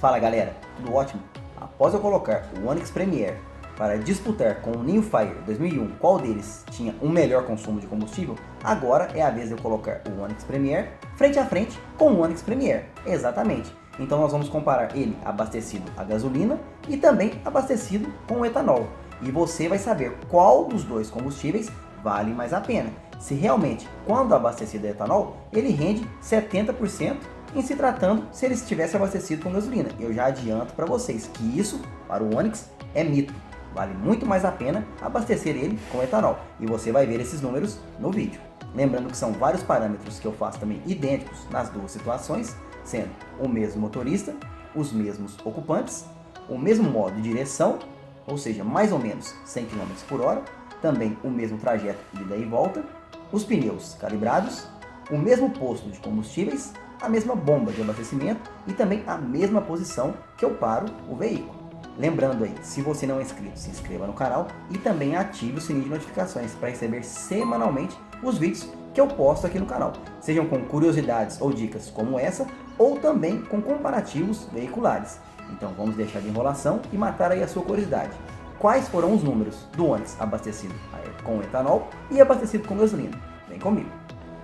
Fala galera, tudo ótimo? Após eu colocar o Onix Premier para disputar com o New Fire 2001 qual deles tinha um melhor consumo de combustível, agora é a vez de eu colocar o Onix Premier frente a frente com o Onix Premier, exatamente. Então nós vamos comparar ele abastecido a gasolina e também abastecido com etanol. E você vai saber qual dos dois combustíveis vale mais a pena. Se realmente, quando abastecido a etanol, ele rende 70% em se tratando se ele estivesse abastecido com gasolina. Eu já adianto para vocês que isso, para o Onix, é mito. Vale muito mais a pena abastecer ele com etanol. E você vai ver esses números no vídeo. Lembrando que são vários parâmetros que eu faço também idênticos nas duas situações, sendo o mesmo motorista, os mesmos ocupantes, o mesmo modo de direção, ou seja, mais ou menos 100 km por hora, também o mesmo trajeto de ida e volta, os pneus calibrados, o mesmo posto de combustíveis, a mesma bomba de abastecimento e também a mesma posição que eu paro o veículo. Lembrando aí, se você não é inscrito, se inscreva no canal e também ative o sininho de notificações para receber semanalmente os vídeos que eu posto aqui no canal, sejam com curiosidades ou dicas como essa, ou também com comparativos veiculares. Então vamos deixar de enrolação e matar aí a sua curiosidade. Quais foram os números do Onix abastecido com etanol e abastecido com gasolina? Vem comigo.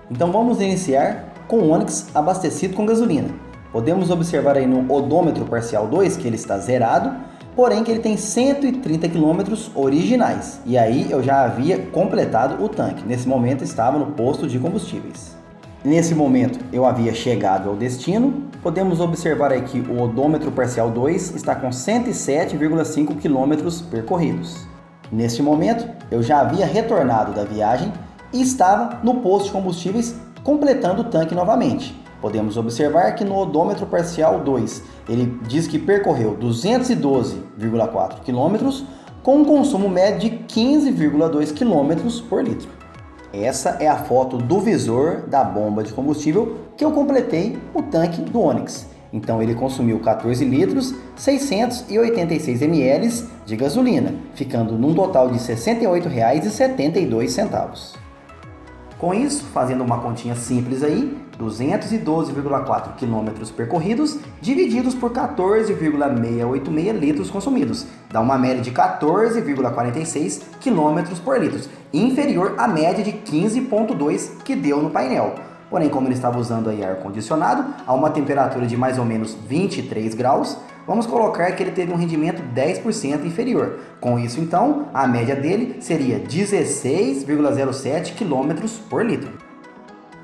Então vamos iniciar com o Onix abastecido com gasolina. Podemos observar aí no odômetro parcial 2 que ele está zerado, porém que ele tem 130 km originais. E aí eu já havia completado o tanque. Nesse momento estava no posto de combustíveis. Nesse momento eu havia chegado ao destino. Podemos observar aí que o odômetro parcial 2 está com 107,5 km percorridos. Neste momento eu já havia retornado da viagem e estava no posto de combustíveis completando o tanque novamente. Podemos observar que no odômetro parcial 2 ele diz que percorreu 212,4 km com um consumo médio de 15,2 km por litro. Essa é a foto do visor da bomba de combustível que eu completei o tanque do Onix. Então ele consumiu 14 litros, 686 ml de gasolina, ficando num total de R$ 68,72. Com isso, fazendo uma continha simples aí, 212,4 km percorridos divididos por 14,686 litros consumidos, dá uma média de 14,46 km por litro, inferior à média de 15,2 que deu no painel. Porém, como ele estava usando aí ar-condicionado, a uma temperatura de mais ou menos 23 graus, vamos colocar que ele teve um rendimento 10% inferior. Com isso, então, a média dele seria 16,07 km por litro.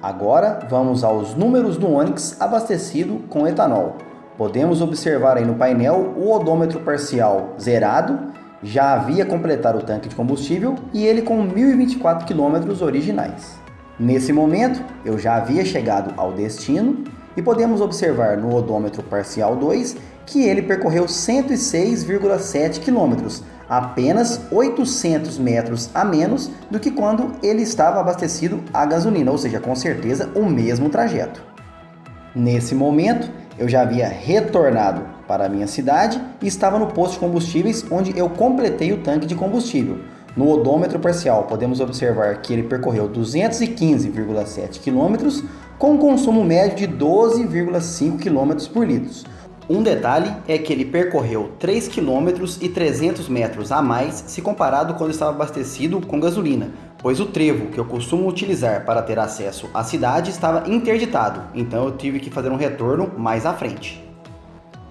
Agora, vamos aos números do Onix abastecido com etanol. Podemos observar aí no painel o odômetro parcial zerado, já havia completado o tanque de combustível e ele com 1.024 km originais. Nesse momento, eu já havia chegado ao destino e podemos observar no odômetro parcial 2 que ele percorreu 106,7 km, apenas 800 metros a menos do que quando ele estava abastecido a gasolina, ou seja, com certeza o mesmo trajeto. Nesse momento, eu já havia retornado para a minha cidade e estava no posto de combustíveis onde eu completei o tanque de combustível. No odômetro parcial, podemos observar que ele percorreu 215,7 km com um consumo médio de 12,5 km por litro. Um detalhe é que ele percorreu 3 km e 300 metros a mais se comparado quando estava abastecido com gasolina, pois o trevo que eu costumo utilizar para ter acesso à cidade estava interditado, então eu tive que fazer um retorno mais à frente.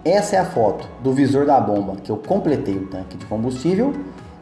Essa é a foto do visor da bomba que eu completei o tanque de combustível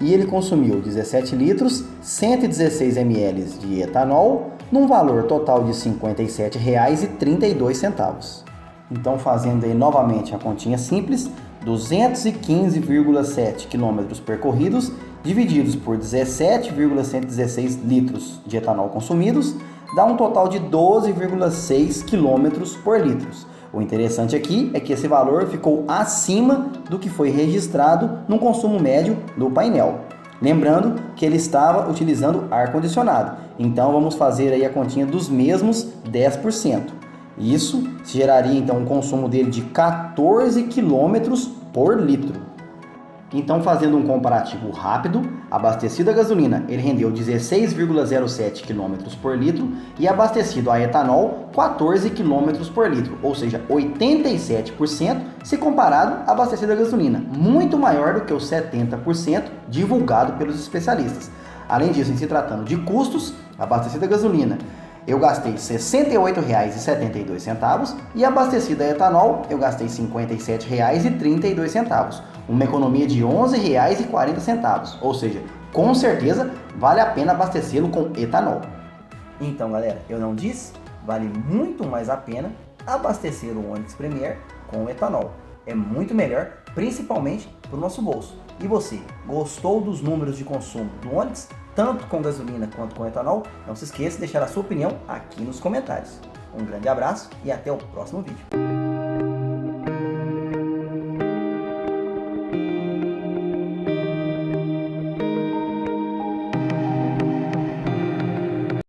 e ele consumiu 17 litros, 116 ml de etanol, num valor total de R$ 57,32. Então, fazendo aí novamente a continha simples, 215,7 km percorridos, divididos por 17,116 litros de etanol consumidos, dá um total de 12,6 km por litro. O interessante aqui é que esse valor ficou acima do que foi registrado no consumo médio do painel. Lembrando que ele estava utilizando ar-condicionado, então vamos fazer aí a continha dos mesmos 10%. Isso geraria então um consumo dele de 14 km por litro. Então, fazendo um comparativo rápido, abastecido a gasolina ele rendeu 16,07 km por litro e abastecido a etanol 14 km por litro, ou seja, 87% se comparado a abastecer a gasolina, muito maior do que os 70% divulgado pelos especialistas. Além disso, em se tratando de custos, abastecida a gasolina, eu gastei R$ 68,72 e abastecida a etanol, eu gastei R$ 57,32, uma economia de R$ 11,40, ou seja, com certeza vale a pena abastecê-lo com etanol. Então, galera, eu não disse? Vale muito mais a pena abastecer o Onix Premier com etanol. É muito melhor, principalmente para o nosso bolso. E você, gostou dos números de consumo do Onix, tanto com gasolina quanto com etanol? Não se esqueça de deixar a sua opinião aqui nos comentários. Um grande abraço e até o próximo vídeo.